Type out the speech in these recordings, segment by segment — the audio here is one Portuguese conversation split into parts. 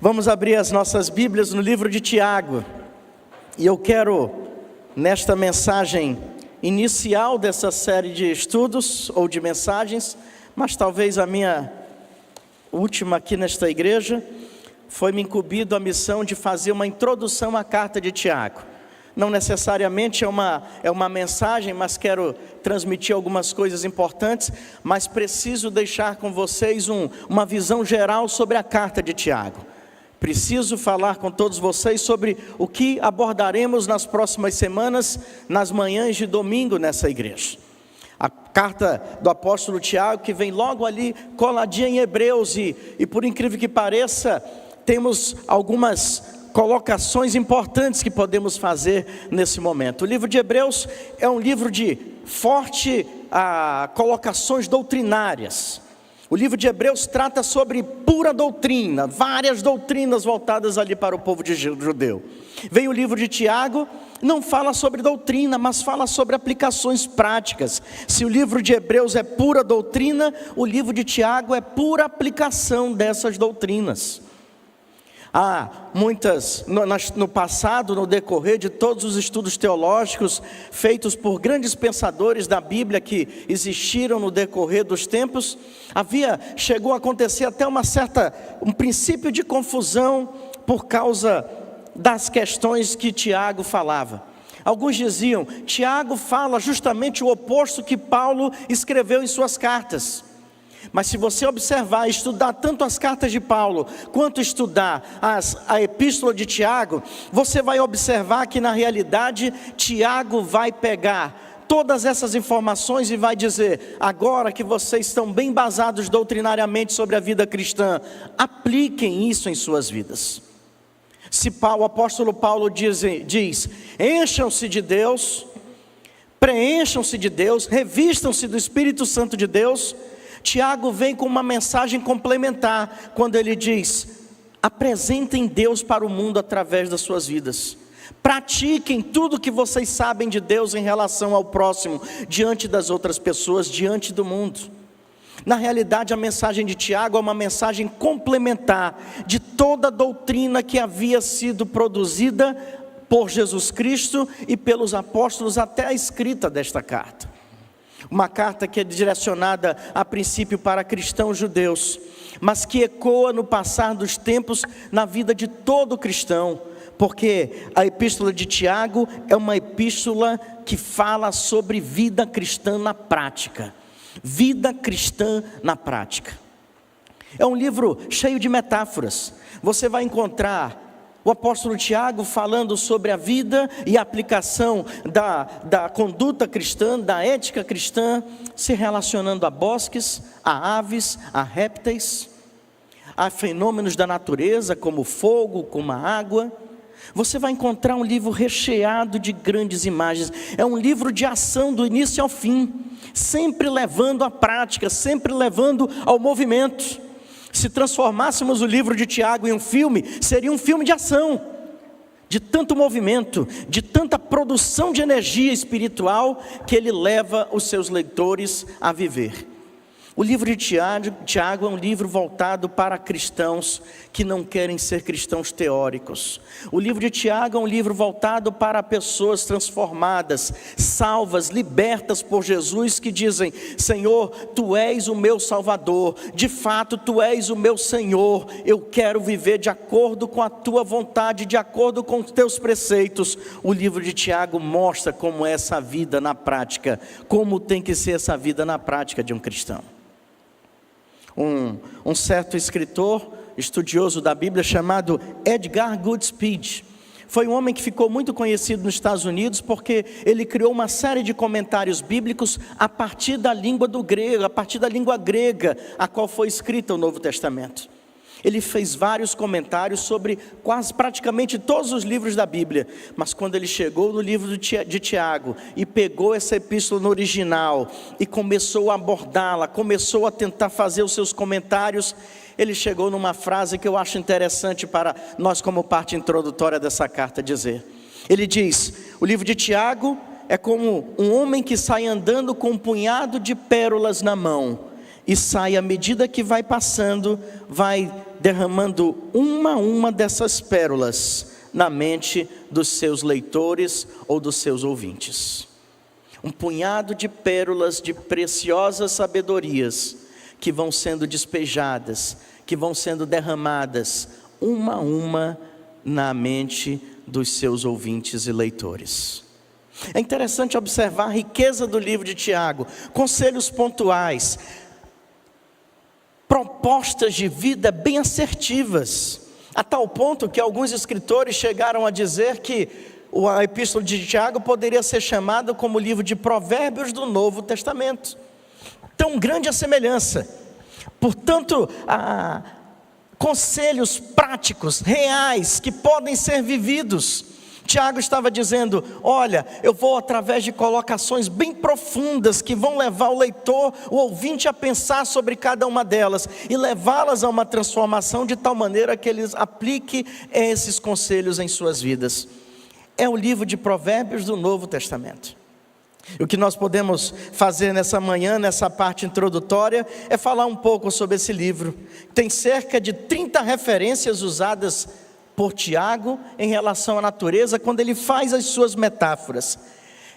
Vamos abrir as nossas Bíblias no livro de Tiago. E eu quero, nesta mensagem inicial dessa série de estudos ou de mensagens, mas talvez a minha última aqui nesta igreja, foi-me incumbido a missão de fazer uma introdução à carta de Tiago. Não necessariamente é uma mensagem, mas quero transmitir algumas coisas importantes, mas preciso deixar com vocês uma visão geral sobre a carta de Tiago. Preciso falar com todos vocês sobre o que abordaremos nas próximas semanas, nas manhãs de domingo nessa igreja. A carta do apóstolo Tiago, que vem logo ali coladinha em Hebreus, e por incrível que pareça, temos algumas colocações importantes que podemos fazer nesse momento. O livro de Hebreus é um livro de forte colocações doutrinárias. O livro de Hebreus trata sobre pura doutrina, várias doutrinas voltadas ali para o povo judeu. Vem o livro de Tiago, não fala sobre doutrina, mas fala sobre aplicações práticas. Se o livro de Hebreus é pura doutrina, o livro de Tiago é pura aplicação dessas doutrinas. Há muitas, no passado, no decorrer de todos os estudos teológicos feitos por grandes pensadores da Bíblia que existiram no decorrer dos tempos, chegou a acontecer até um princípio de confusão por causa das questões que Tiago falava. Alguns diziam, Tiago fala justamente o oposto que Paulo escreveu em suas cartas. Mas se você observar, estudar tanto as cartas de Paulo, quanto estudar a epístola de Tiago, você vai observar que na realidade, Tiago vai pegar todas essas informações e vai dizer, agora que vocês estão bem basados doutrinariamente sobre a vida cristã, apliquem isso em suas vidas. Se o apóstolo Paulo diz, encham-se de Deus, preencham-se de Deus, revistam-se do Espírito Santo de Deus, Tiago vem com uma mensagem complementar, quando ele diz, apresentem Deus para o mundo através das suas vidas, pratiquem tudo que vocês sabem de Deus em relação ao próximo, diante das outras pessoas, diante do mundo. Na realidade, a mensagem de Tiago é uma mensagem complementar de toda a doutrina que havia sido produzida por Jesus Cristo e pelos apóstolos até a escrita desta carta. Uma carta que é direcionada a princípio para cristãos judeus, mas que ecoa no passar dos tempos na vida de todo cristão, porque a epístola de Tiago é uma epístola que fala sobre vida cristã na prática. Vida cristã na prática. É um livro cheio de metáforas. Você vai encontrar o apóstolo Tiago falando sobre a vida e a aplicação da conduta cristã, da ética cristã, se relacionando a bosques, a aves, a répteis, a fenômenos da natureza, como o fogo, como a água. Você vai encontrar um livro recheado de grandes imagens. É um livro de ação do início ao fim, sempre levando à prática, sempre levando ao movimento. Se transformássemos o livro de Tiago em um filme, seria um filme de ação, de tanto movimento, de tanta produção de energia espiritual, que ele leva os seus leitores a viver. O livro de Tiago é um livro voltado para cristãos que não querem ser cristãos teóricos. O livro de Tiago é um livro voltado para pessoas transformadas, salvas, libertas por Jesus, que dizem, Senhor, Tu és o meu Salvador, de fato Tu és o meu Senhor, eu quero viver de acordo com a Tua vontade, de acordo com os Teus preceitos. O livro de Tiago mostra como é essa vida na prática, como tem que ser essa vida na prática de um cristão. Um certo escritor, estudioso da Bíblia, chamado Edgar Goodspeed, foi um homem que ficou muito conhecido nos Estados Unidos, porque ele criou uma série de comentários bíblicos a partir da língua do grego, a partir da língua grega, a qual foi escrita o Novo Testamento. Ele fez vários comentários sobre praticamente todos os livros da Bíblia, mas quando ele chegou no livro de Tiago e pegou essa epístola no original e começou a abordá-la, começou a tentar fazer os seus comentários, ele chegou numa frase que eu acho interessante para nós, como parte introdutória dessa carta, dizer. Ele diz, o livro de Tiago é como um homem que sai andando com um punhado de pérolas na mão, e sai, à medida que vai passando, vai derramando uma a uma dessas pérolas na mente dos seus leitores ou dos seus ouvintes. Um punhado de pérolas de preciosas sabedorias que vão sendo despejadas, que vão sendo derramadas uma a uma na mente dos seus ouvintes e leitores. É interessante observar a riqueza do livro de Tiago, conselhos pontuais, propostas de vida bem assertivas, a tal ponto que alguns escritores chegaram a dizer que a epístola de Tiago poderia ser chamada como o livro de provérbios do Novo Testamento. Tão grande a semelhança. Portanto, conselhos práticos, reais, que podem ser vividos. Tiago estava dizendo: olha, eu vou através de colocações bem profundas, que vão levar o leitor, o ouvinte, a pensar sobre cada uma delas, e levá-las a uma transformação, de tal maneira que eles apliquem esses conselhos em suas vidas. É o livro de provérbios do Novo Testamento. O que nós podemos fazer nessa manhã, nessa parte introdutória, é falar um pouco sobre esse livro. Tem cerca de 30 referências usadas por Tiago em relação à natureza, quando ele faz as suas metáforas.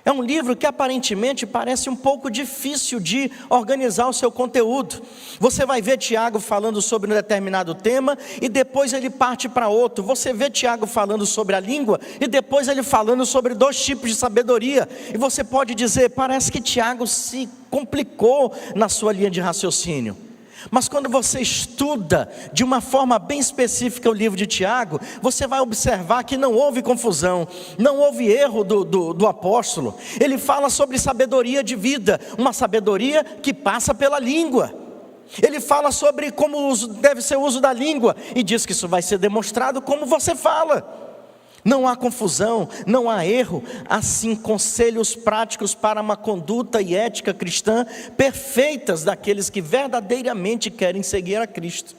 É um livro que aparentemente parece um pouco difícil de organizar o seu conteúdo. Você vai ver Tiago falando sobre um determinado tema, e depois ele parte para outro. Você vê Tiago falando sobre a língua, e depois ele falando sobre 2 tipos de sabedoria. E você pode dizer: parece que Tiago se complicou na sua linha de raciocínio. Mas quando você estuda de uma forma bem específica o livro de Tiago, você vai observar que não houve confusão, não houve erro do apóstolo. Ele fala sobre sabedoria de vida, uma sabedoria que passa pela língua. Ele fala sobre como deve ser o uso da língua, e diz que isso vai ser demonstrado como você fala. Não há confusão, não há erro, assim conselhos práticos para uma conduta e ética cristã perfeitas daqueles que verdadeiramente querem seguir a Cristo.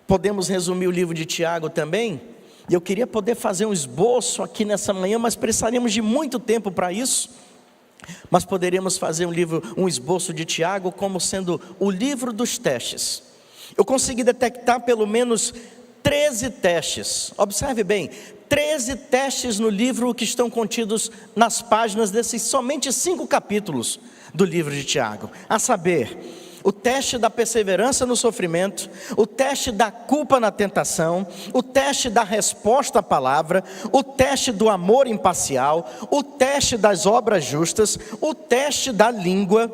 Podemos resumir o livro de Tiago também, e eu queria poder fazer um esboço aqui nessa manhã, mas precisaríamos de muito tempo para isso. Mas poderíamos fazer um esboço de Tiago como sendo o livro dos testes. Eu consegui detectar pelo menos 13 testes, observe bem, 13 testes no livro que estão contidos nas páginas desses somente 5 capítulos do livro de Tiago. A saber, o teste da perseverança no sofrimento, o teste da culpa na tentação, o teste da resposta à palavra, o teste do amor imparcial, o teste das obras justas, o teste da língua,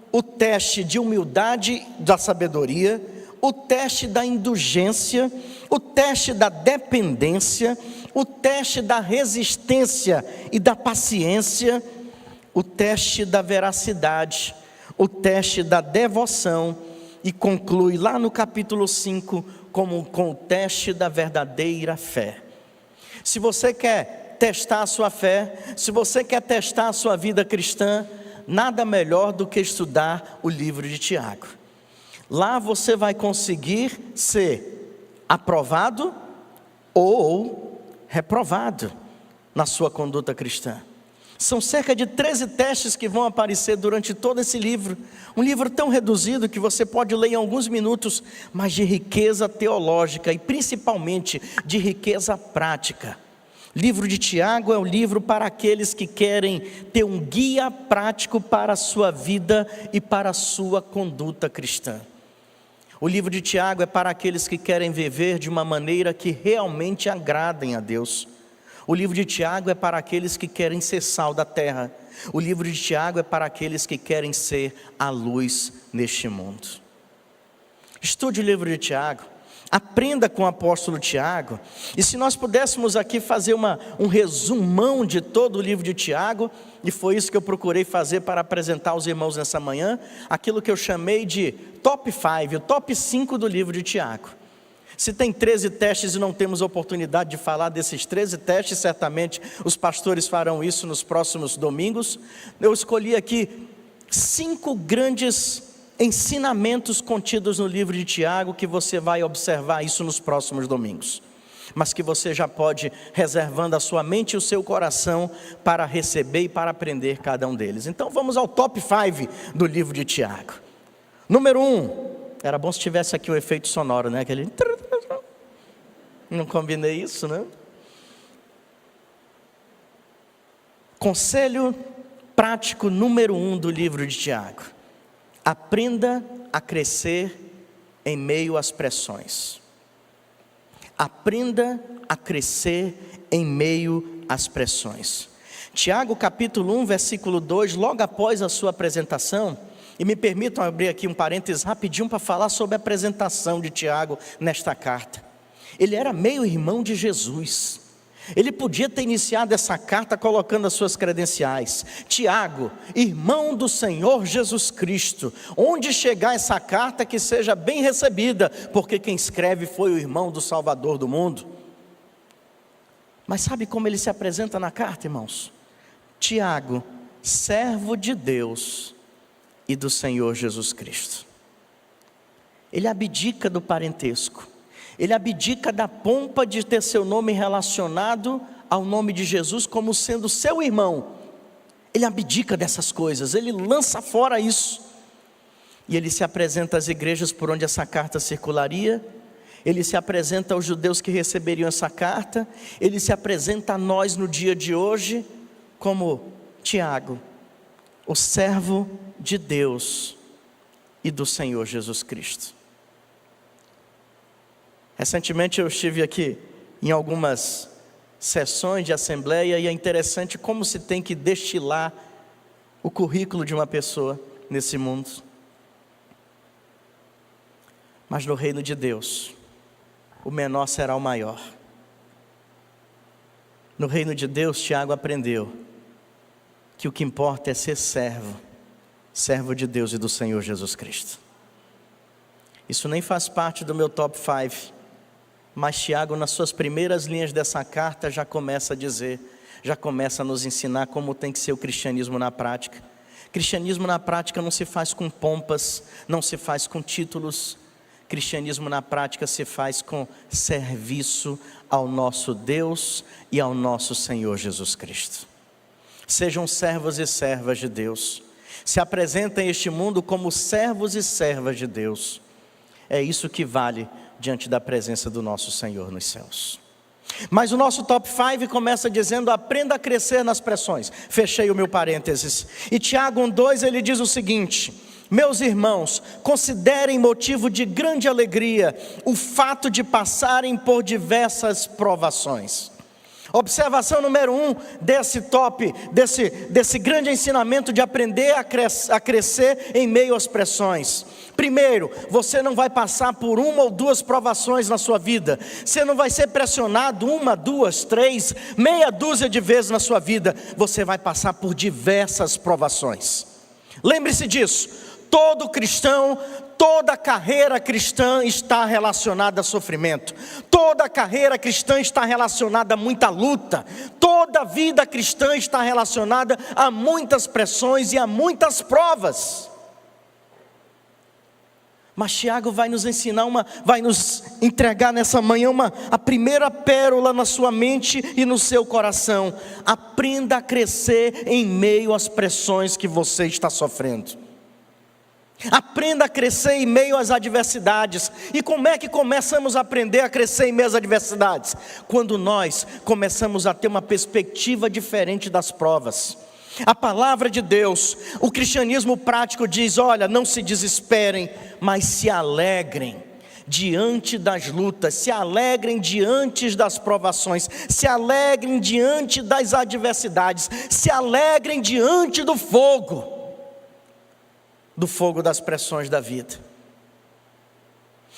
o teste de humildade da sabedoria, o teste da indulgência, o teste da dependência, o teste da resistência e da paciência, o teste da veracidade, o teste da devoção, e conclui lá no capítulo 5 com o teste da verdadeira fé. Se você quer testar a sua fé, se você quer testar a sua vida cristã, nada melhor do que estudar o livro de Tiago. Lá você vai conseguir ser aprovado ou reprovado na sua conduta cristã. São cerca de 13 testes que vão aparecer durante todo esse livro. Um livro tão reduzido que você pode ler em alguns minutos, mas de riqueza teológica e principalmente de riqueza prática. O livro de Tiago é um livro para aqueles que querem ter um guia prático para a sua vida e para a sua conduta cristã. O livro de Tiago é para aqueles que querem viver de uma maneira que realmente agradem a Deus. O livro de Tiago é para aqueles que querem ser sal da terra. O livro de Tiago é para aqueles que querem ser a luz neste mundo. Estude o livro de Tiago, aprenda com o apóstolo Tiago. E se nós pudéssemos aqui fazer um resumão de todo o livro de Tiago, e foi isso que eu procurei fazer para apresentar aos irmãos nessa manhã, aquilo que eu chamei de top 5, o top 5 do livro de Tiago. Se tem 13 testes e não temos oportunidade de falar desses 13 testes, certamente os pastores farão isso nos próximos domingos. Eu escolhi aqui 5 grandes ensinamentos contidos no livro de Tiago, que você vai observar isso nos próximos domingos. mas que você já pode reservando a sua mente e o seu coração para receber e para aprender cada um deles. Então vamos ao top 5 do livro de Tiago. Número 1, era bom se tivesse aqui o efeito sonoro, né? Aquele... Não combinei isso, né? Conselho prático número 1 do livro de Tiago: aprenda a crescer em meio às pressões. Aprenda a crescer em meio às pressões. Tiago capítulo 1, versículo 2, logo após a sua apresentação, e me permitam abrir aqui um parênteses rapidinho para falar sobre a apresentação de Tiago nesta carta. Ele era meio irmão de Jesus. Ele podia ter iniciado essa carta colocando as suas credenciais: Tiago, irmão do Senhor Jesus Cristo. Onde chegar essa carta, que seja bem recebida, porque quem escreve foi o irmão do Salvador do mundo. Mas sabe como ele se apresenta na carta, irmãos? Tiago, servo de Deus e do Senhor Jesus Cristo. Ele abdica do parentesco. Ele abdica da pompa de ter seu nome relacionado ao nome de Jesus como sendo seu irmão. Ele abdica dessas coisas, ele lança fora isso. E ele se apresenta às igrejas por onde essa carta circularia. Ele se apresenta aos judeus que receberiam essa carta. Ele se apresenta a nós no dia de hoje como Tiago, o servo de Deus e do Senhor Jesus Cristo. Recentemente eu estive aqui em algumas sessões de assembleia, e é interessante como se tem que destilar o currículo de uma pessoa nesse mundo. Mas no reino de Deus, o menor será o maior. No reino de Deus, Tiago aprendeu que o que importa é ser servo, servo de Deus e do Senhor Jesus Cristo. Isso nem faz parte do meu top 5. Mas Tiago, nas suas primeiras linhas dessa carta, já começa a dizer, já começa a nos ensinar como tem que ser o cristianismo na prática. Cristianismo na prática não se faz com pompas, não se faz com títulos. Cristianismo na prática se faz com serviço ao nosso Deus e ao nosso Senhor Jesus Cristo. Sejam servos e servas de Deus. Se apresentem a este mundo como servos e servas de Deus. É isso que vale diante da presença do nosso Senhor nos céus. Mas o nosso top 5 começa dizendo: aprenda a crescer nas pressões. Fechei o meu parênteses. E Tiago 1:2 ele diz o seguinte: meus irmãos, considerem motivo de grande alegria o fato de passarem por diversas provações. Observação número 1 desse top, desse grande ensinamento de aprender a crescer em meio às pressões. Primeiro, você não vai passar por uma ou duas provações na sua vida. Você não vai ser pressionado 1, 2, 3, meia dúzia de vezes na sua vida. Você vai passar por diversas provações. Lembre-se disso. Todo cristão, toda carreira cristã está relacionada a sofrimento. Toda carreira cristã está relacionada a muita luta. Toda vida cristã está relacionada a muitas pressões e a muitas provas. Mas Tiago vai nos ensinar, vai nos entregar nessa manhã a primeira pérola na sua mente e no seu coração. Aprenda a crescer em meio às pressões que você está sofrendo. Aprenda a crescer em meio às adversidades. E como é que começamos a aprender a crescer em meio às adversidades? Quando nós começamos a ter uma perspectiva diferente das provas. A palavra de Deus, o cristianismo prático diz: olha, não se desesperem, mas se alegrem diante das lutas, se alegrem diante das provações, se alegrem diante das adversidades, se alegrem diante do fogo das pressões da vida.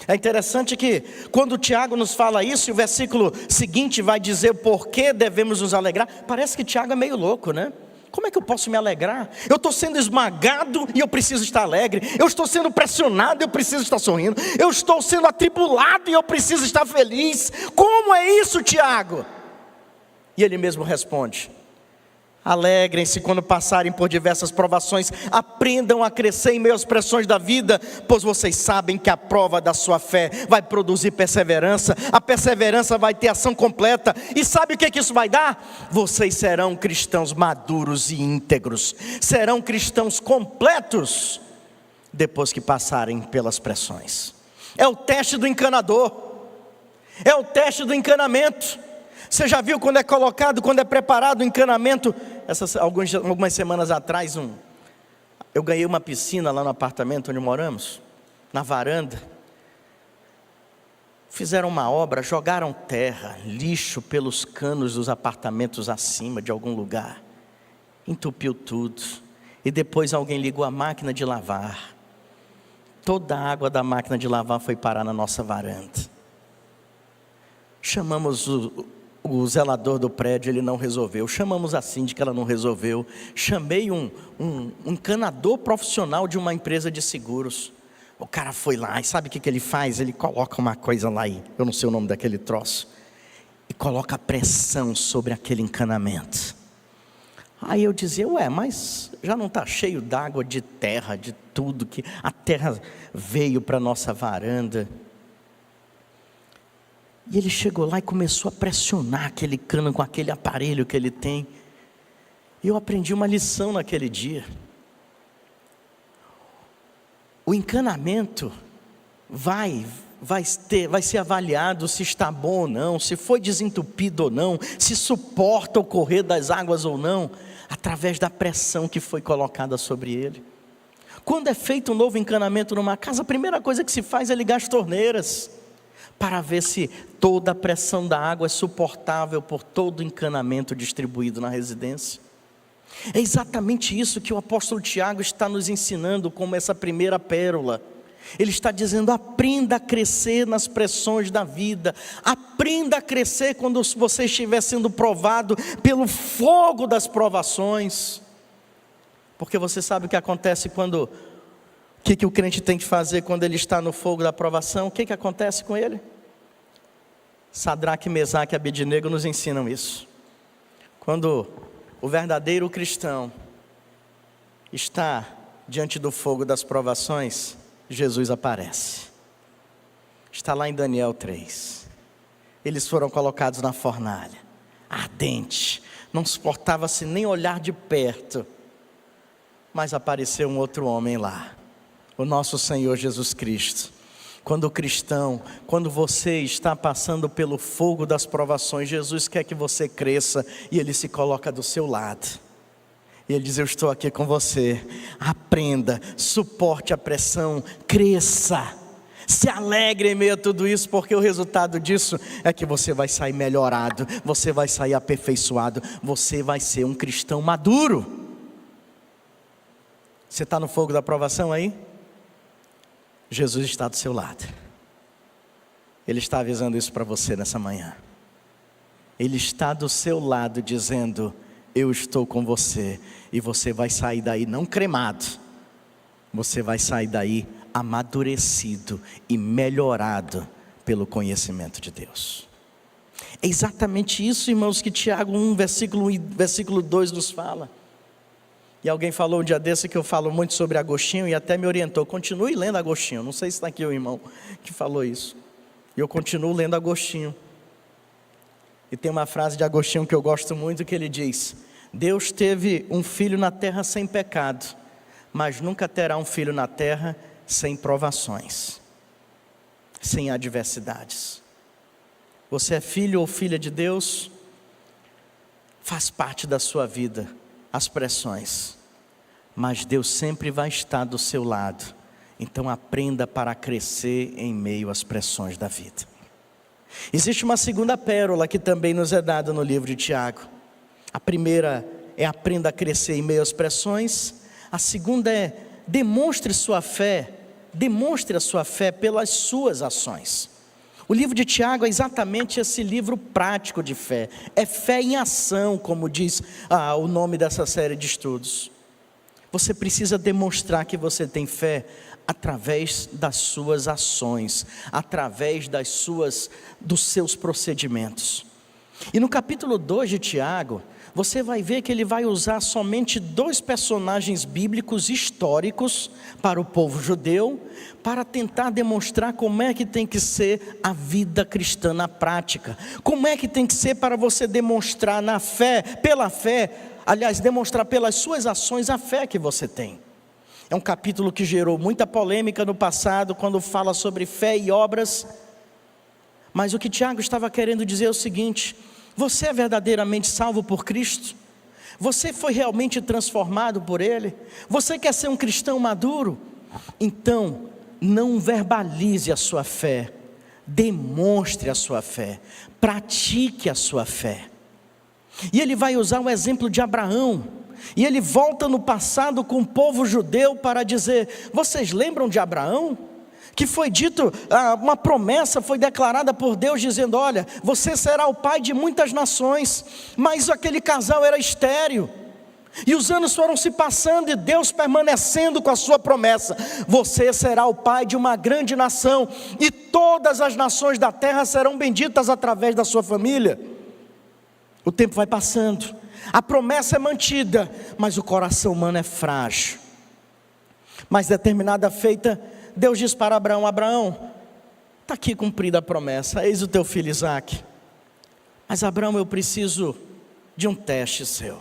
É interessante que quando Tiago nos fala isso, e o versículo seguinte vai dizer por que devemos nos alegrar. Parece que Tiago é meio louco, né? Como é que eu posso me alegrar? Eu estou sendo esmagado e eu preciso estar alegre. Eu estou sendo pressionado e eu preciso estar sorrindo. Eu estou sendo atribulado e eu preciso estar feliz. Como é isso, Tiago? E ele mesmo responde: Alegrem-se quando passarem por diversas provações, aprendam a crescer em meio às pressões da vida, pois vocês sabem que a prova da sua fé vai produzir perseverança, a perseverança vai ter ação completa, e sabe o que isso vai dar? Vocês serão cristãos maduros e íntegros, serão cristãos completos, depois que passarem pelas pressões. É o teste do encanador, é o teste do encanamento. Você já viu quando é colocado, quando é preparado o encanamento? Algumas semanas atrás, eu ganhei uma piscina lá no apartamento onde moramos, na varanda. Fizeram uma obra, jogaram terra, lixo pelos canos dos apartamentos acima de algum lugar. Entupiu tudo. E depois alguém ligou a máquina de lavar. Toda a água da máquina de lavar foi parar na nossa varanda. Chamamos o zelador do prédio, ele não resolveu. Chamamos a síndica, ela não resolveu. Chamei um encanador profissional de uma empresa de seguros. O cara foi lá, e sabe o que ele faz? Ele coloca uma coisa lá, eu não sei o nome daquele troço, e coloca pressão sobre aquele encanamento. Aí eu dizia, mas já não está cheio d'água, de terra, de tudo, que a terra veio para a nossa varanda. E ele chegou lá e começou a pressionar aquele cano com aquele aparelho que ele tem. E eu aprendi uma lição naquele dia. O encanamento vai ser avaliado se está bom ou não, se foi desentupido ou não, se suporta o correr das águas ou não, através da pressão que foi colocada sobre ele. Quando é feito um novo encanamento numa casa, a primeira coisa que se faz é ligar as torneiras, para ver se toda a pressão da água é suportável por todo o encanamento distribuído na residência. É exatamente isso que o apóstolo Tiago está nos ensinando como essa primeira pérola. Ele está dizendo, aprenda a crescer nas pressões da vida, aprenda a crescer quando você estiver sendo provado pelo fogo das provações, porque você sabe o que acontece quando, o que o crente tem que fazer quando ele está no fogo da provação? O que acontece com ele? Sadraque, Mesaque e Abednego nos ensinam isso. Quando o verdadeiro cristão está diante do fogo das provações, Jesus aparece. Está lá em Daniel 3. Eles foram colocados na fornalha, ardente, não suportava-se nem olhar de perto. Mas apareceu um outro homem lá, o nosso Senhor Jesus Cristo. Quando o cristão, quando você está passando pelo fogo das provações, Jesus quer que você cresça, e Ele se coloca do seu lado. E Ele diz, eu estou aqui com você, aprenda, suporte a pressão, cresça, se alegre em meio a tudo isso, porque o resultado disso é que você vai sair melhorado, você vai sair aperfeiçoado, você vai ser um cristão maduro. Você está no fogo da provação aí? Jesus está do seu lado. Ele está avisando isso para você nessa manhã. Ele está do seu lado dizendo, eu estou com você, e você vai sair daí não cremado, você vai sair daí amadurecido e melhorado pelo conhecimento de Deus. É exatamente isso, irmãos, que Tiago 1, versículo 2 nos fala. E alguém falou um dia desse que eu falo muito sobre Agostinho, e até me orientou, continue lendo Agostinho. Não sei se está aqui o irmão que falou isso. E eu continuo lendo Agostinho. E tem uma frase de Agostinho que eu gosto muito, que ele diz, Deus teve um filho na terra sem pecado, mas nunca terá um filho na terra sem provações, sem adversidades. Você é filho ou filha de Deus, faz parte da sua vida as pressões, mas Deus sempre vai estar do seu lado. Então aprenda para crescer em meio às pressões da vida. Existe uma segunda pérola que também nos é dada no livro de Tiago. A primeira é aprenda a crescer em meio às pressões. A segunda é demonstre a sua fé pelas suas ações. O livro de Tiago é exatamente esse livro prático de fé. É fé em ação, como diz o nome dessa série de estudos. Você precisa demonstrar que você tem fé através das suas ações, através dos seus procedimentos. E no capítulo 2 de Tiago, você vai ver que ele vai usar somente 2 personagens bíblicos históricos para o povo judeu, para tentar demonstrar como é que tem que ser a vida cristã na prática. Como é que tem que ser para você demonstrar na fé, pela fé, aliás, demonstrar pelas suas ações a fé que você tem. É um capítulo que gerou muita polêmica no passado, quando fala sobre fé e obras. Mas o que Tiago estava querendo dizer é o seguinte: você é verdadeiramente salvo por Cristo? Você foi realmente transformado por Ele? Você quer ser um cristão maduro? Então, não verbalize a sua fé, demonstre a sua fé, pratique a sua fé. E ele vai usar o exemplo de Abraão, e ele volta no passado com o povo judeu para dizer: vocês lembram de Abraão? Que foi dito, uma promessa foi declarada por Deus dizendo: olha, você será o pai de muitas nações. Mas aquele casal era estéril, e os anos foram se passando, e Deus permanecendo com a sua promessa: você será o pai de uma grande nação, e todas as nações da terra serão benditas através da sua família. O tempo vai passando, a promessa é mantida, mas o coração humano é frágil. Mas determinada feita, Deus diz para Abraão: Abraão, está aqui cumprida a promessa, eis o teu filho Isaque. Mas Abraão, eu preciso de um teste seu.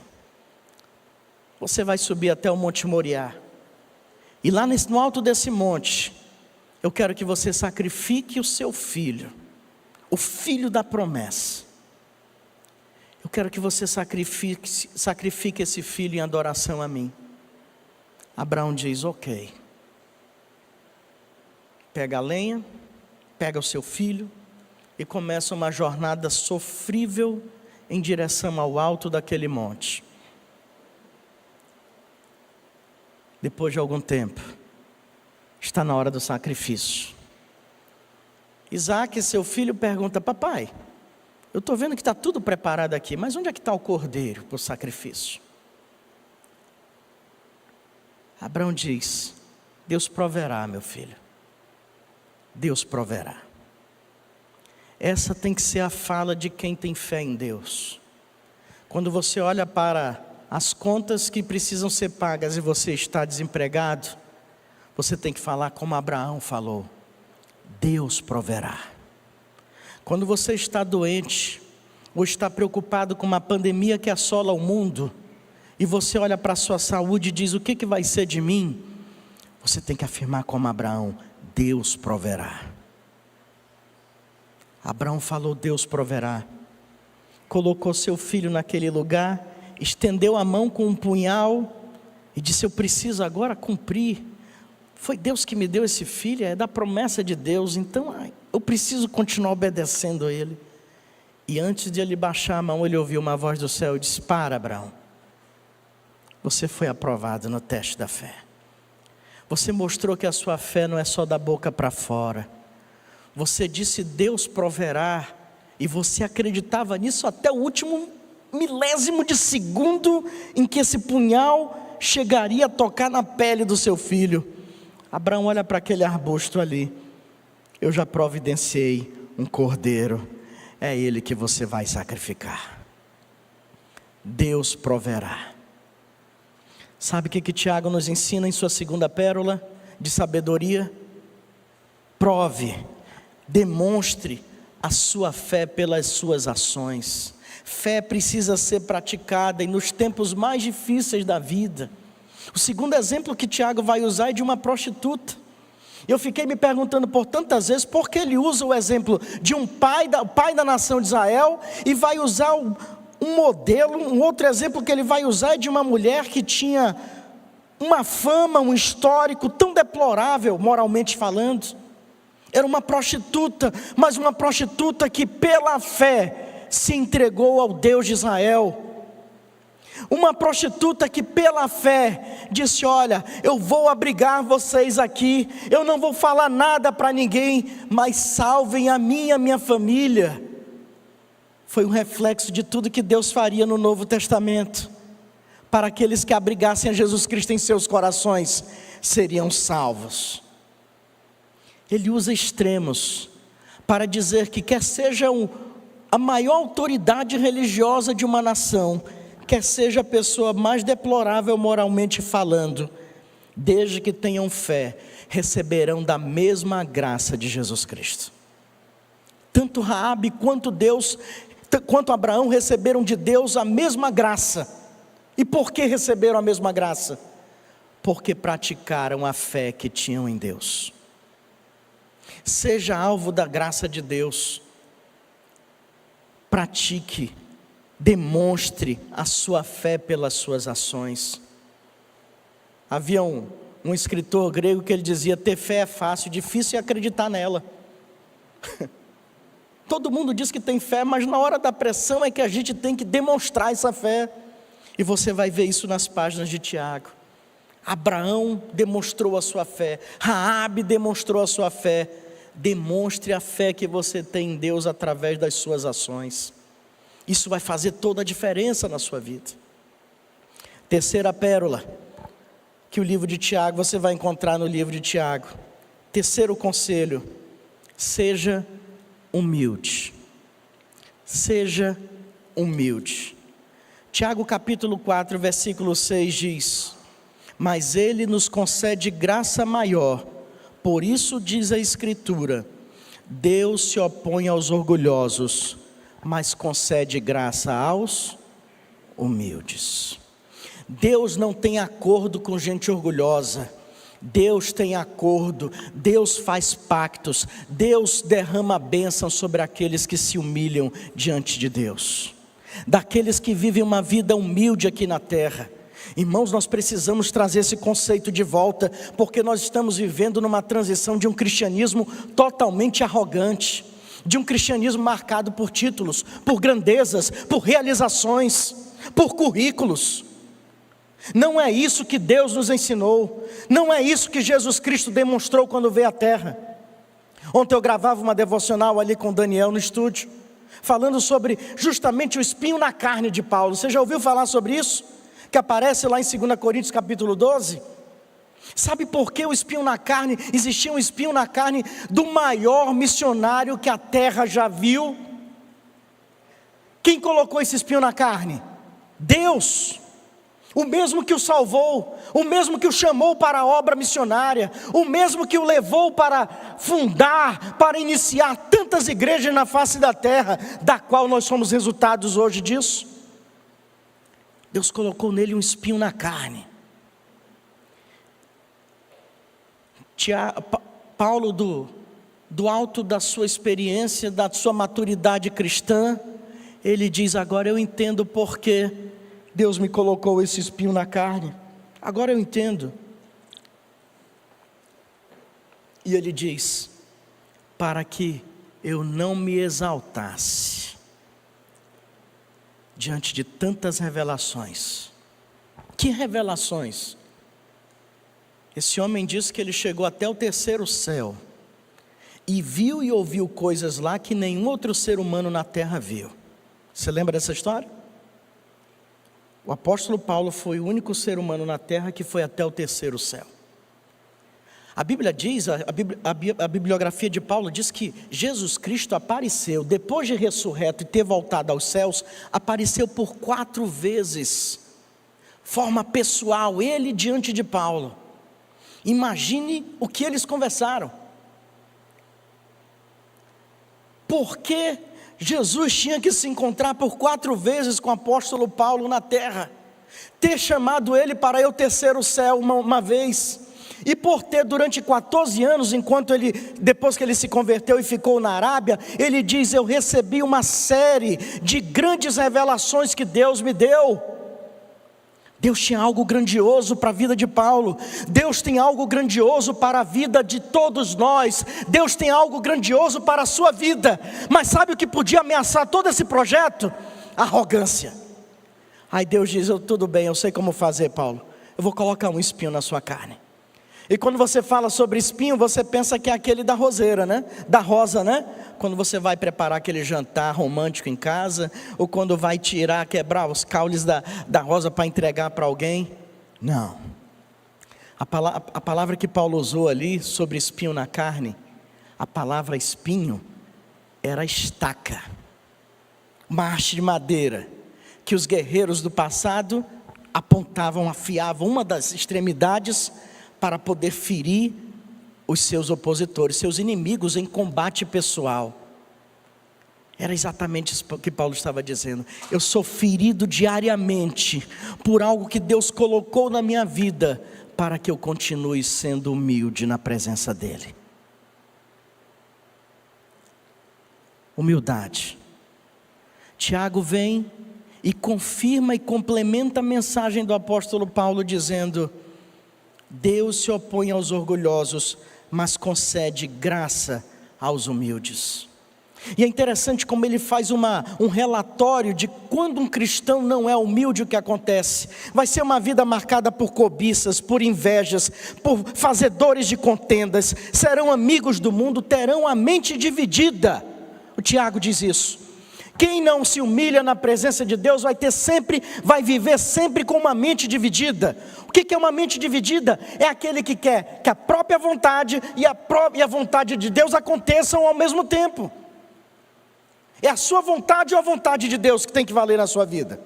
Você vai subir até o Monte Moriá, e lá no alto desse monte, eu quero que você sacrifique o seu filho, o filho da promessa. Eu quero que você sacrifique esse filho em adoração a mim. Abraão diz: ok. Pega a lenha, pega o seu filho e começa uma jornada sofrível em direção ao alto daquele monte. Depois de algum tempo, está na hora do sacrifício. Isaque, seu filho, pergunta: papai, eu estou vendo que está tudo preparado aqui, mas onde é que está o cordeiro para o sacrifício? Abraão diz: Deus proverá, meu filho. Deus proverá. Essa tem que ser a fala de quem tem fé em Deus. Quando você olha para as contas que precisam ser pagas e você está desempregado, você tem que falar como Abraão falou: Deus proverá. Quando você está doente, ou está preocupado com uma pandemia que assola o mundo, e você olha para a sua saúde e diz: o que vai ser de mim? Você tem que afirmar como Abraão: Deus proverá. Abraão falou: Deus proverá. Colocou seu filho naquele lugar, estendeu a mão com um punhal e disse: eu preciso agora cumprir. Foi Deus que me deu esse filho, é da promessa de Deus, então eu preciso continuar obedecendo a Ele. E antes de ele baixar a mão, ele ouviu uma voz do céu e disse: para, Abraão, você foi aprovado no teste da fé. Você mostrou que a sua fé não é só da boca para fora. Você disse: Deus proverá, e você acreditava nisso até o último milésimo de segundo em que esse punhal chegaria a tocar na pele do seu filho. Abraão olha para aquele arbusto ali: eu já providenciei um cordeiro, é ele que você vai sacrificar. Deus proverá. Sabe o que Tiago nos ensina em sua segunda pérola de sabedoria? Prove, demonstre a sua fé pelas suas ações. Fé precisa ser praticada e nos tempos mais difíceis da vida. O segundo exemplo que Tiago vai usar é de uma prostituta. Eu fiquei me perguntando por tantas vezes por que ele usa o exemplo de um pai da nação de Israel, e vai usar um modelo, um outro exemplo que ele vai usar é de uma mulher que tinha uma fama, um histórico tão deplorável, moralmente falando. Era uma prostituta, mas uma prostituta que pela fé se entregou ao Deus de Israel. Uma prostituta que pela fé disse: olha, eu vou abrigar vocês aqui, eu não vou falar nada para ninguém, mas salvem a mim e a minha família. Foi um reflexo de tudo que Deus faria no Novo Testamento. Para aqueles que abrigassem a Jesus Cristo em seus corações, seriam salvos. Ele usa extremos para dizer que quer seja a maior autoridade religiosa de uma nação, quer seja a pessoa mais deplorável moralmente falando, desde que tenham fé, receberão da mesma graça de Jesus Cristo. Tanto Raabe quanto Abraão receberam de Deus a mesma graça. E por que receberam a mesma graça? Porque praticaram a fé que tinham em Deus. Seja alvo da graça de Deus. Pratique, demonstre a sua fé pelas suas ações. Havia um escritor grego que ele dizia: ter fé é fácil, difícil é acreditar nela. Todo mundo diz que tem fé, mas na hora da pressão é que a gente tem que demonstrar essa fé. E você vai ver isso nas páginas de Tiago. Abraão demonstrou a sua fé, Raabe demonstrou a sua fé. Demonstre a fé que você tem em Deus através das suas ações. Isso vai fazer toda a diferença na sua vida. Terceira pérola que o livro de Tiago, você vai encontrar no livro de Tiago. Terceiro conselho: seja humilde. Seja humilde. Tiago capítulo 4, versículo 6 diz: mas Ele nos concede graça maior, por isso diz a Escritura, Deus se opõe aos orgulhosos, mas concede graça aos humildes. Deus não tem acordo com gente orgulhosa. Deus tem acordo, Deus faz pactos, Deus derrama bênção sobre aqueles que se humilham diante de Deus, daqueles que vivem uma vida humilde aqui na terra. Irmãos, nós precisamos trazer esse conceito de volta, porque nós estamos vivendo numa transição de um cristianismo totalmente arrogante, de um cristianismo marcado por títulos, por grandezas, por realizações, por currículos. Não é isso que Deus nos ensinou, não é isso que Jesus Cristo demonstrou quando veio à terra. Ontem eu gravava uma devocional ali com o Daniel no estúdio, falando sobre justamente o espinho na carne de Paulo. Você já ouviu falar sobre isso? Que aparece lá em 2 Coríntios capítulo 12. Sabe por que o espinho na carne? Existia um espinho na carne do maior missionário que a terra já viu. Quem colocou esse espinho na carne? Deus. O mesmo que o salvou, o mesmo que o chamou para a obra missionária, o mesmo que o levou para fundar, para iniciar tantas igrejas na face da terra, da qual nós somos resultados hoje disso. Deus colocou nele um espinho na carne. Paulo, do alto da sua experiência, da sua maturidade cristã, ele diz: agora eu entendo por que Deus me colocou esse espinho na carne. Agora eu entendo. E ele diz: para que eu não me exaltasse diante de tantas revelações. Que revelações? Esse homem diz que ele chegou até o terceiro céu e viu e ouviu coisas lá que nenhum outro ser humano na terra viu. Você lembra dessa história? O apóstolo Paulo foi o único ser humano na terra que foi até o terceiro céu. A Bíblia diz, a bibliografia de Paulo diz que Jesus Cristo apareceu, depois de ressurreto e ter voltado aos céus, apareceu por 4 vezes, forma pessoal, ele diante de Paulo. Imagine o que eles conversaram. Por que Jesus tinha que se encontrar por 4 vezes com o apóstolo Paulo na terra? Ter chamado ele para ir ao terceiro céu uma vez, e por ter durante 14 anos, depois que ele se converteu e ficou na Arábia, ele diz: eu recebi uma série de grandes revelações que Deus me deu. Deus tinha algo grandioso para a vida de Paulo. Deus tem algo grandioso para a vida de todos nós. Deus tem algo grandioso para a sua vida. Mas sabe o que podia ameaçar todo esse projeto? Arrogância. Aí Deus diz: tudo bem, eu sei como fazer, Paulo. Eu vou colocar um espinho na sua carne. E quando você fala sobre espinho, você pensa que é aquele da roseira, né? Da rosa, né? Quando você vai preparar aquele jantar romântico em casa, ou quando vai quebrar os caules da rosa para entregar para alguém. Não. A palavra que Paulo usou ali sobre espinho na carne, a palavra espinho era estaca. uma haste de madeira que os guerreiros do passado apontavam, afiavam uma das extremidades para poder ferir os seus opositores, seus inimigos em combate pessoal. Era exatamente isso que Paulo estava dizendo. Eu sou ferido diariamente por algo que Deus colocou na minha vida, para que eu continue sendo humilde na presença dEle. Humildade. Tiago vem e confirma e complementa a mensagem do apóstolo Paulo, dizendo: Deus se opõe aos orgulhosos, mas concede graça aos humildes. E é interessante como ele faz um relatório de quando um cristão não é humilde, o que acontece. Vai ser uma vida marcada por cobiças, por invejas, por fazedores de contendas, serão amigos do mundo, terão a mente dividida. O Tiago diz isso. Quem não se humilha na presença de Deus vai viver sempre com uma mente dividida. O que é uma mente dividida? É aquele que quer que a própria vontade e a vontade de Deus aconteçam ao mesmo tempo. É a sua vontade ou a vontade de Deus que tem que valer na sua vida?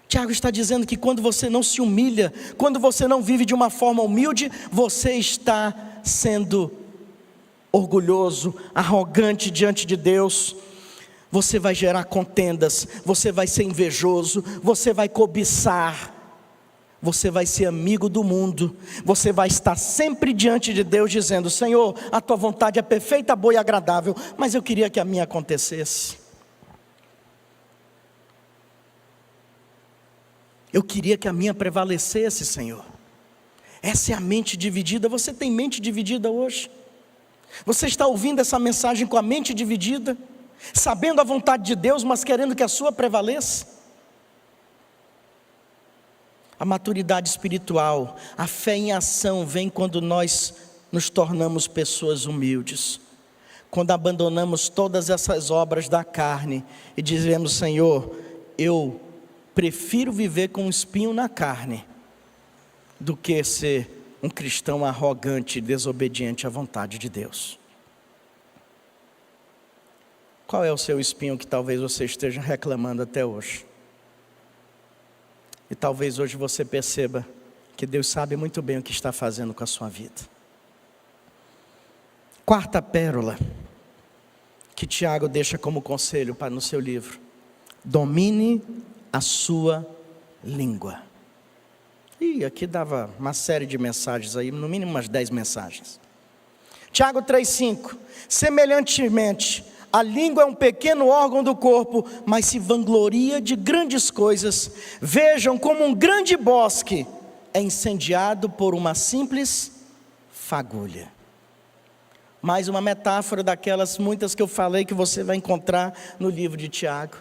Tiago está dizendo que quando você não se humilha, quando você não vive de uma forma humilde, você está sendo orgulhoso, arrogante diante de Deus. Você vai gerar contendas, você vai ser invejoso, você vai cobiçar, você vai ser amigo do mundo, você vai estar sempre diante de Deus dizendo: Senhor, a tua vontade é perfeita, boa e agradável, mas eu queria que a minha acontecesse. Eu queria que a minha prevalecesse, Senhor. Essa é a mente dividida. Você tem mente dividida hoje? Você está ouvindo essa mensagem com a mente dividida, sabendo a vontade de Deus, mas querendo que a sua prevaleça? A maturidade espiritual, a fé em ação vem quando nós nos tornamos pessoas humildes, quando abandonamos todas essas obras da carne e dizemos: Senhor, eu prefiro viver com um espinho na carne do que ser um cristão arrogante e desobediente à vontade de Deus. Qual é o seu espinho que talvez você esteja reclamando até hoje? E talvez hoje você perceba que Deus sabe muito bem o que está fazendo com a sua vida. Quarta pérola que Tiago deixa como conselho no seu livro: domine a sua língua. E aqui dava uma série de mensagens aí, no mínimo umas 10 mensagens. Tiago 3,5: semelhantemente, a língua é um pequeno órgão do corpo, mas se vangloria de grandes coisas. Vejam como um grande bosque é incendiado por uma simples fagulha. Mais uma metáfora daquelas muitas que eu falei, que você vai encontrar no livro de Tiago.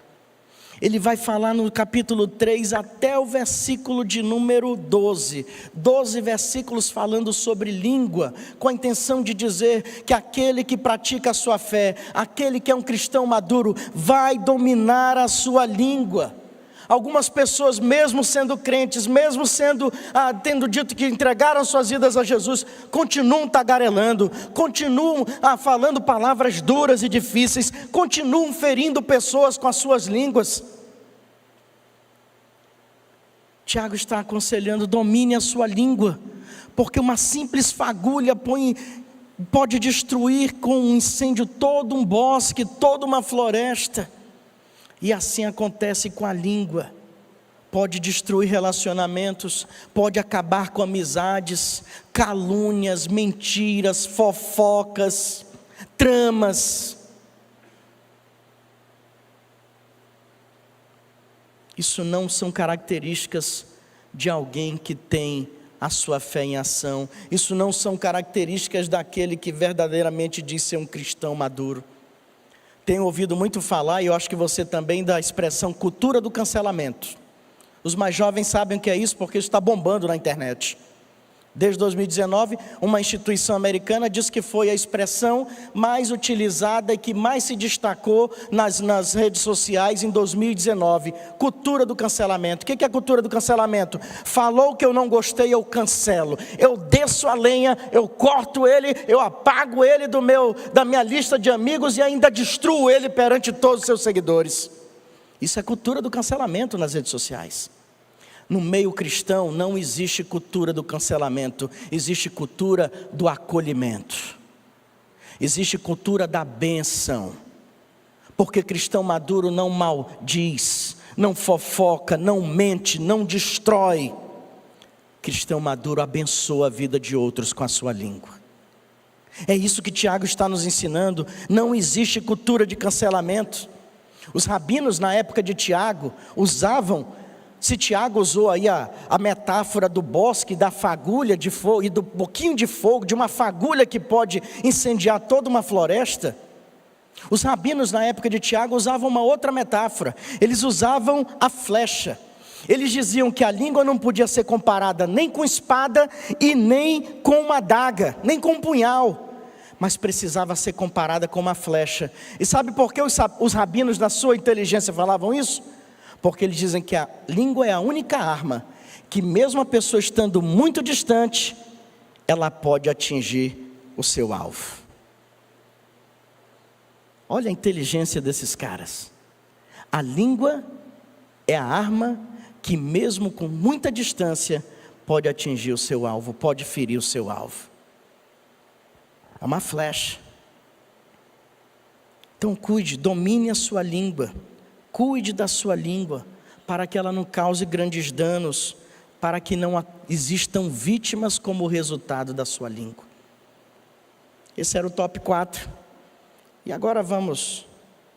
Ele vai falar no capítulo 3 até o versículo de número 12. 12 versículos falando sobre língua, com a intenção de dizer que aquele que pratica a sua fé, aquele que é um cristão maduro, vai dominar a sua língua. Algumas pessoas, mesmo sendo crentes, mesmo tendo dito que entregaram suas vidas a Jesus, continuam tagarelando, continuam falando palavras duras e difíceis, continuam ferindo pessoas com as suas línguas. Tiago está aconselhando: domine a sua língua, porque uma simples fagulha pode destruir com um incêndio todo um bosque, toda uma floresta. E assim acontece com a língua. Pode destruir relacionamentos, pode acabar com amizades, calúnias, mentiras, fofocas, tramas. Isso não são características de alguém que tem a sua fé em ação. Isso não são características daquele que verdadeiramente diz ser um cristão maduro. Tenho ouvido muito falar, e eu acho que você também, da expressão cultura do cancelamento. Os mais jovens sabem o que é isso, porque isso está bombando na internet. Desde 2019, uma instituição americana diz que foi a expressão mais utilizada e que mais se destacou nas redes sociais em 2019. Cultura do cancelamento. O que é a cultura do cancelamento? Falou que eu não gostei, eu cancelo. Eu desço a lenha, eu corto ele, eu apago ele da minha lista de amigos e ainda destruo ele perante todos os seus seguidores. Isso é cultura do cancelamento nas redes sociais. No meio cristão não existe cultura do cancelamento, existe cultura do acolhimento, existe cultura da bênção, porque cristão maduro não maldiz, não fofoca, não mente, não destrói. Cristão maduro abençoa a vida de outros com a sua língua. É isso que Tiago está nos ensinando. Não existe cultura de cancelamento. Os rabinos na época de Tiago usavam, se Tiago usou aí a metáfora do bosque, da fagulha de fogo e do pouquinho de fogo, de uma fagulha que pode incendiar toda uma floresta, os rabinos na época de Tiago usavam uma outra metáfora. Eles usavam a flecha. Eles diziam que a língua não podia ser comparada nem com espada e nem com uma adaga, nem com um punhal, mas precisava ser comparada com uma flecha. E sabe por que os rabinos na sua inteligência falavam isso? Porque eles dizem que a língua é a única arma que mesmo a pessoa estando muito distante, ela pode atingir o seu alvo. Olha a inteligência desses caras. A língua é a arma que mesmo com muita distância pode atingir o seu alvo, pode ferir o seu alvo. É uma flecha. Então cuide, domine a sua língua. Cuide da sua língua, para que ela não cause grandes danos, para que não existam vítimas como resultado da sua língua. Esse era o top 4. E agora vamos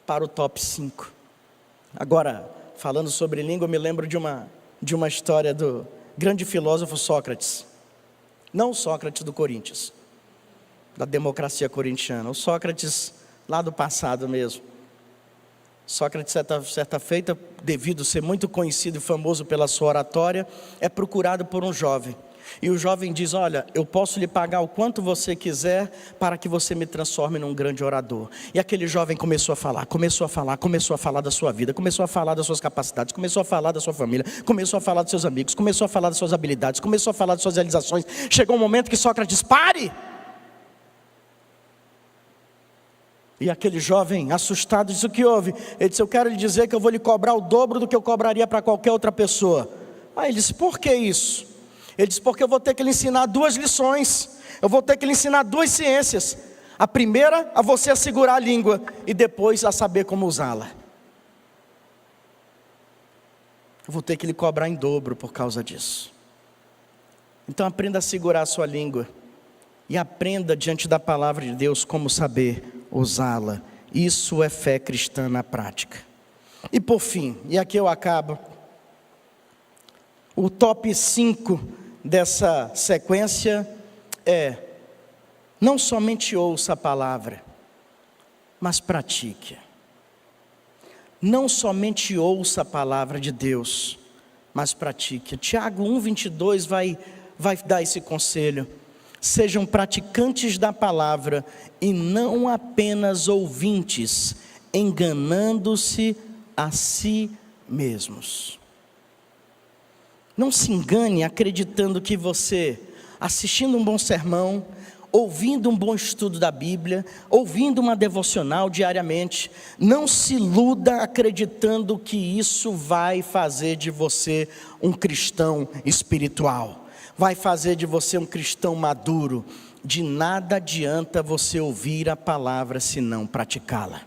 para o top 5. Agora, falando sobre língua, eu me lembro de uma história do grande filósofo Sócrates. Não o Sócrates do Corinthians, da democracia corintiana, o Sócrates lá do passado mesmo. Sócrates, certa feita, devido ser muito conhecido e famoso pela sua oratória, é procurado por um jovem. E o jovem diz: olha, eu posso lhe pagar o quanto você quiser para que você me transforme num grande orador. E aquele jovem começou a falar da sua vida, começou a falar das suas capacidades, começou a falar da sua família, começou a falar dos seus amigos, começou a falar das suas habilidades, começou a falar das suas realizações. Chegou um momento que Sócrates: pare! E aquele jovem, assustado, disse: o que houve? Ele disse: eu quero lhe dizer que eu vou lhe cobrar o dobro do que eu cobraria para qualquer outra pessoa. Aí ele disse: por que isso? Ele disse: porque eu vou ter que lhe ensinar 2 lições. Eu vou ter que lhe ensinar 2 ciências. A primeira, a você a segurar a língua, e depois a saber como usá-la. Eu vou ter que lhe cobrar em dobro por causa disso. Então aprenda a segurar a sua língua, e aprenda diante da palavra de Deus como saber usá-la. Isso é fé cristã na prática. E por fim, e aqui eu acabo, o top 5 dessa sequência é: não somente ouça a palavra, mas pratique. Não somente ouça a palavra de Deus, mas pratique. Tiago 1:22 vai dar esse conselho: sejam praticantes da palavra e não apenas ouvintes, enganando-se a si mesmos. Não se engane acreditando que você, assistindo um bom sermão, ouvindo um bom estudo da Bíblia, ouvindo uma devocional diariamente, não se iluda acreditando que isso vai fazer de você um cristão espiritual, vai fazer de você um cristão maduro. De nada adianta você ouvir a palavra se não praticá-la.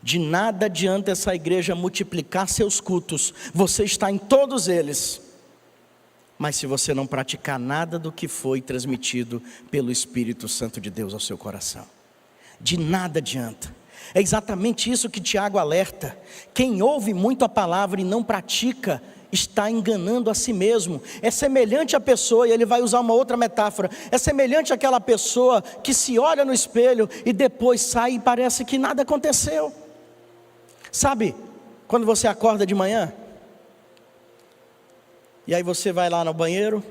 De nada adianta essa igreja multiplicar seus cultos, você está em todos eles, mas se você não praticar nada do que foi transmitido pelo Espírito Santo de Deus ao seu coração, de nada adianta. É exatamente isso que Tiago alerta: quem ouve muito a palavra e não pratica, está enganando a si mesmo. É semelhante à pessoa, e ele vai usar uma outra metáfora, é semelhante àquela pessoa que se olha no espelho e depois sai e parece que nada aconteceu. Sabe, quando você acorda de manhã, e aí você vai lá no banheiro,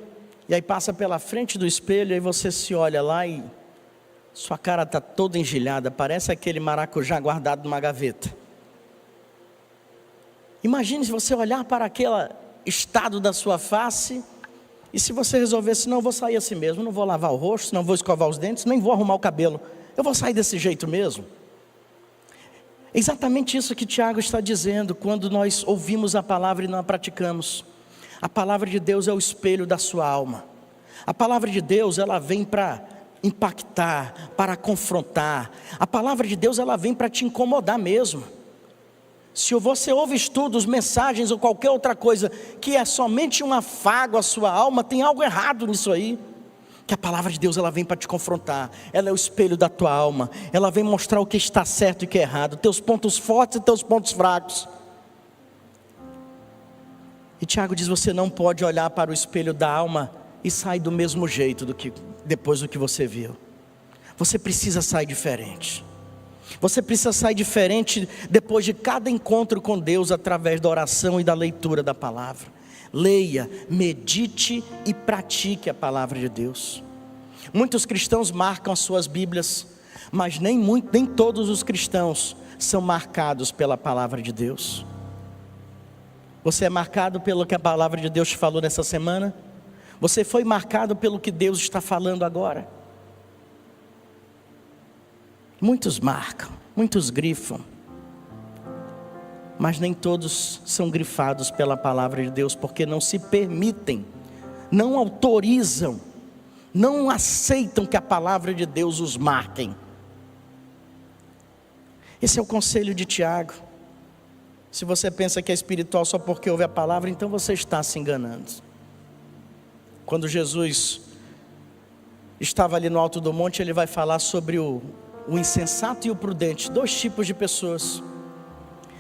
E aí passa pela frente do espelho, e aí você se olha lá e sua cara está toda engilhada, parece aquele maracujá guardado numa gaveta. Imagine se você olhar para aquele estado da sua face, e se você resolvesse, não, eu vou sair assim mesmo, não vou lavar o rosto, não vou escovar os dentes, nem vou arrumar o cabelo, eu vou sair desse jeito mesmo. É exatamente isso que Tiago está dizendo, quando nós ouvimos a palavra e não a praticamos. A palavra de Deus é o espelho da sua alma. A palavra de Deus, ela vem para impactar, para confrontar. A palavra de Deus, ela vem para te incomodar mesmo. Se você ouve estudos, mensagens ou qualquer outra coisa que é somente um afago à sua alma, tem algo errado nisso aí. Que a palavra de Deus, ela vem para te confrontar. Ela é o espelho da tua alma. Ela vem mostrar o que está certo e o que é errado, teus pontos fortes e teus pontos fracos. E Tiago diz, você não pode olhar para o espelho da alma e sair do mesmo jeito depois do que você viu. Você precisa sair diferente. Você precisa sair diferente depois de cada encontro com Deus, através da oração e da leitura da palavra. Leia, medite e pratique a palavra de Deus. Muitos cristãos marcam as suas Bíblias, mas nem todos os cristãos são marcados pela palavra de Deus. Você é marcado pelo que a palavra de Deus te falou nessa semana? Você foi marcado pelo que Deus está falando agora? Muitos marcam, muitos grifam, mas nem todos são grifados pela palavra de Deus, porque não se permitem, não autorizam, não aceitam que a palavra de Deus os marquem. Esse é o conselho de Tiago. Se você pensa que é espiritual só porque ouve a palavra, então você está se enganando. Quando Jesus estava ali no alto do monte, ele vai falar sobre o insensato e o prudente, dois tipos de pessoas.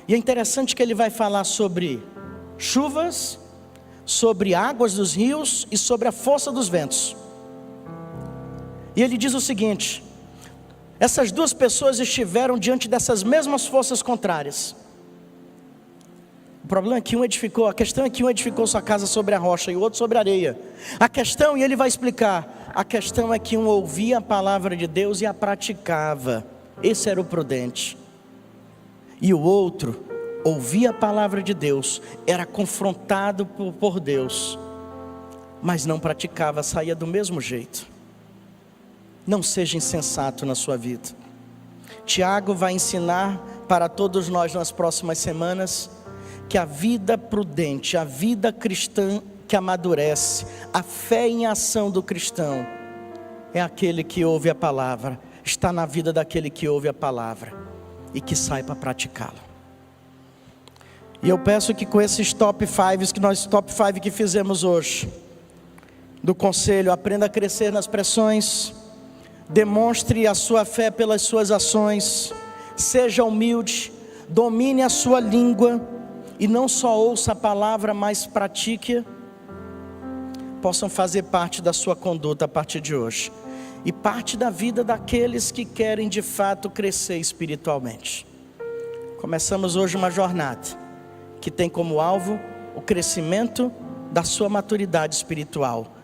E é interessante que ele vai falar sobre chuvas, sobre águas dos rios e sobre a força dos ventos. E ele diz o seguinte: essas duas pessoas estiveram diante dessas mesmas forças contrárias. O problema é que a questão é que um edificou sua casa sobre a rocha e o outro sobre a areia. A questão, e ele vai explicar, a questão é que um ouvia a palavra de Deus e a praticava. Esse era o prudente. E o outro ouvia a palavra de Deus, era confrontado por Deus, mas não praticava, saía do mesmo jeito. Não seja insensato na sua vida. Tiago vai ensinar para todos nós nas próximas semanas que a vida prudente, a vida cristã que amadurece, a fé em ação do cristão, é aquele que ouve a palavra, está na vida daquele que ouve a palavra e que sai para praticá-la. E eu peço que com esses top 5 que fizemos hoje, do conselho, aprenda a crescer nas pressões, demonstre a sua fé pelas suas ações, seja humilde, domine a sua língua, e não só ouça a palavra, mas pratique-a, possam fazer parte da sua conduta a partir de hoje, e parte da vida daqueles que querem de fato crescer espiritualmente. Começamos hoje uma jornada que tem como alvo o crescimento da sua maturidade espiritual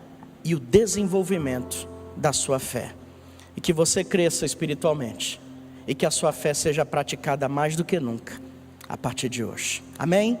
e o desenvolvimento da sua fé, e que você cresça espiritualmente, e que a sua fé seja praticada mais do que nunca a partir de hoje. Amém?